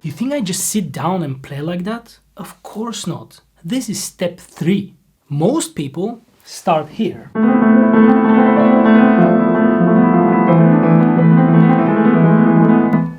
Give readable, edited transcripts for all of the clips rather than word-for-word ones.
You think I just sit down and play like that? Of course not. This is step 3. Most people start here.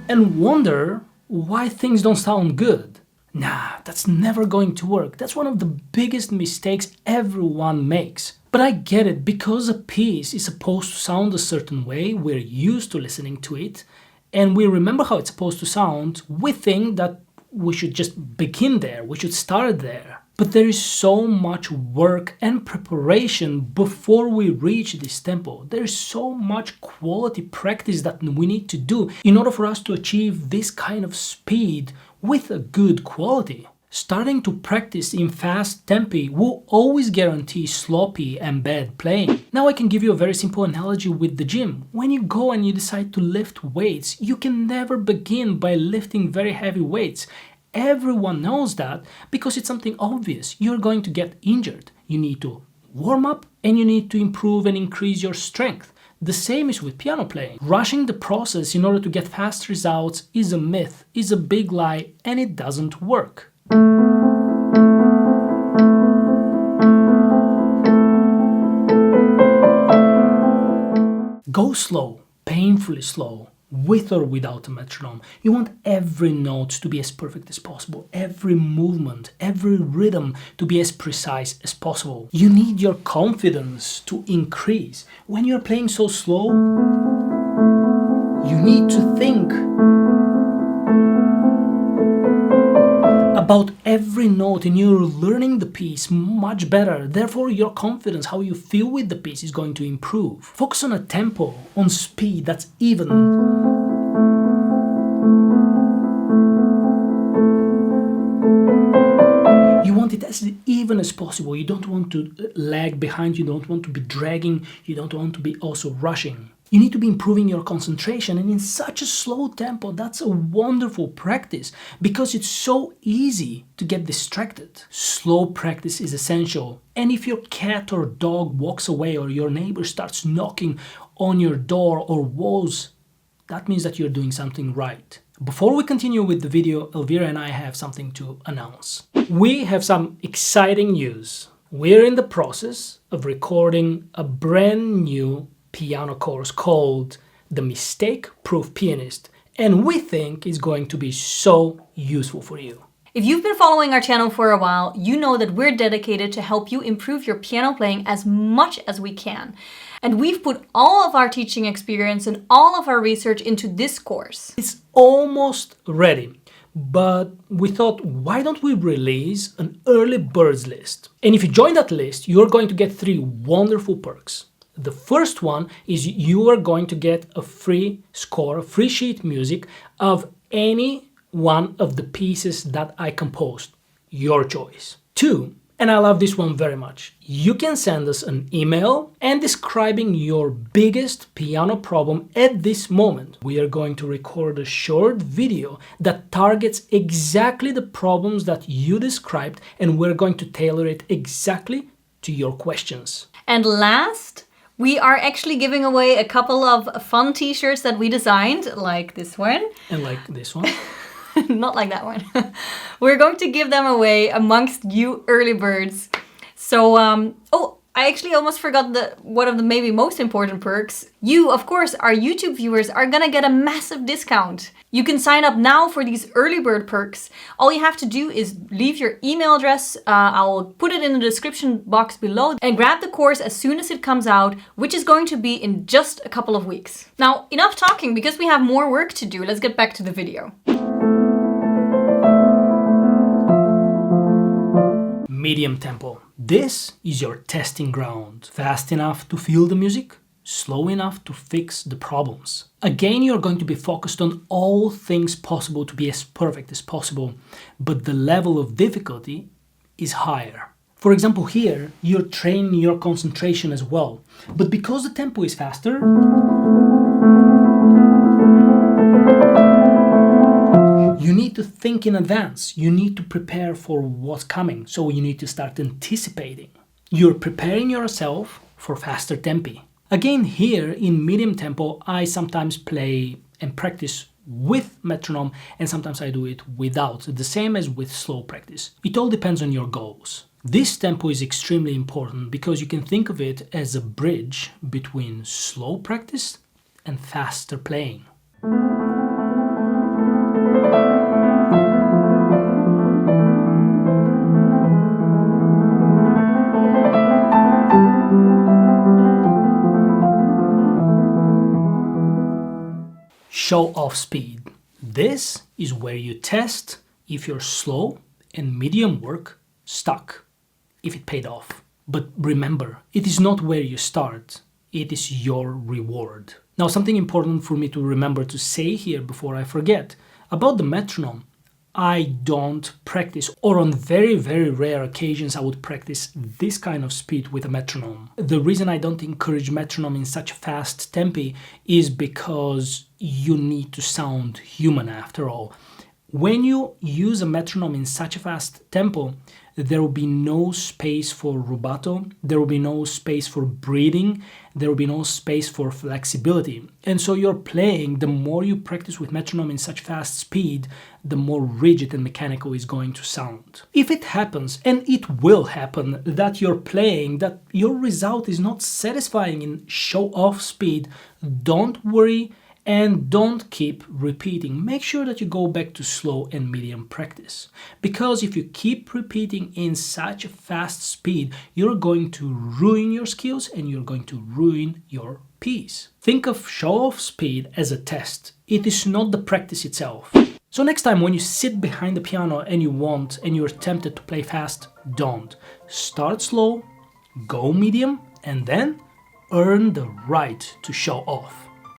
And wonder why things don't sound good. Nah, that's never going to work. That's one of the biggest mistakes everyone makes. But I get it, because a piece is supposed to sound a certain way, we're used to listening to it, and we remember how it's supposed to sound, we think that we should just begin there, we should start there. But there is so much work and preparation before we reach this tempo. There is so much quality practice that we need to do in order for us to achieve this kind of speed with a good quality. Starting to practice in fast tempi will always guarantee sloppy and bad playing. Now I can give you a very simple analogy with the gym. When you go and you decide to lift weights, you can never begin by lifting very heavy weights. Everyone knows that because it's something obvious. You're going to get injured. You need to warm up and you need to improve and increase your strength. The same is with piano playing. Rushing the process in order to get fast results is a myth, is a big lie, and it doesn't work. Go slow, painfully slow, with or without a metronome. You want every note to be as perfect as possible, every movement, every rhythm to be as precise as possible. You need your confidence to increase. When you're playing so slow, you need to think about every note and you're learning the piece much better. Therefore, your confidence, how you feel with the piece, is going to improve. Focus on a tempo, on speed that's even. You want it as even as possible. You don't want to lag behind, you don't want to be dragging, you don't want to be also rushing. You need to be improving your concentration, and in such a slow tempo, that's a wonderful practice because it's so easy to get distracted. Slow practice is essential, and if your cat or dog walks away or your neighbor starts knocking on your door or walls, that means that you're doing something right. Before we continue with the video, Elvira and I have something to announce. We have some exciting news. We're in the process of recording a brand new piano course called The Mistake Proof Pianist, and we think it's going to be so useful for you. If you've been following our channel for a while, you know that we're dedicated to help you improve your piano playing as much as we can. And we've put all of our teaching experience and all of our research into this course. It's almost ready, but we thought, why don't we release an early birds list? And if you join that list, you're going to get 3 wonderful perks. The first one is you are going to get a free score, free sheet music of any one of the pieces that I composed, your choice. 2, and I love this one very much, you can send us an email and describing your biggest piano problem at this moment. We are going to record a short video that targets exactly the problems that you described, and we're going to tailor it exactly to your questions. And last, we are actually giving away a couple of fun t-shirts that we designed, like this one. And like this one. Not like that one. We're going to give them away amongst you early birds. So, I actually almost forgot one of the maybe most important perks. You, of course, our YouTube viewers, are gonna get a massive discount. You can sign up now for these early bird perks. All you have to do is leave your email address. I'll put it in the description box below, and grab the course as soon as it comes out, which is going to be in just a couple of weeks. Now, enough talking because we have more work to do. Let's get back to the video. Medium tempo. This is your testing ground. Fast enough to feel the music, slow enough to fix the problems. Again, you're going to be focused on all things possible to be as perfect as possible, but the level of difficulty is higher. For example, here, you're training your concentration as well, but because the tempo is faster, you need to think in advance. You need to prepare for what's coming. So you need to start anticipating. You're preparing yourself for faster tempi. Again, here in medium tempo, I sometimes play and practice with metronome, and sometimes I do it without, the same as with slow practice. It all depends on your goals. This tempo is extremely important because you can think of it as a bridge between slow practice and faster playing. Show off speed. This is where you test if your slow and medium work stuck, if it paid off. But remember, it is not where you start, it is your reward. Now, something important for me to remember to say here before I forget. About the metronome, I don't practice, or on very, very rare occasions I would practice this kind of speed with a metronome. The reason I don't encourage metronome in such fast tempi is because you need to sound human after all. When you use a metronome in such a fast tempo, there will be no space for rubato, there will be no space for breathing, there will be no space for flexibility. And so you're playing, the more you practice with metronome in such fast speed, the more rigid and mechanical it's going to sound. If it happens, and it will happen, that you're playing, that your result is not satisfying in show-off speed, don't worry. And don't keep repeating. Make sure that you go back to slow and medium practice. Because if you keep repeating in such a fast speed, you're going to ruin your skills and you're going to ruin your piece. Think of show-off speed as a test. It is not the practice itself. So next time when you sit behind the piano and you're tempted to play fast, don't. Start slow, go medium, and then earn the right to show off.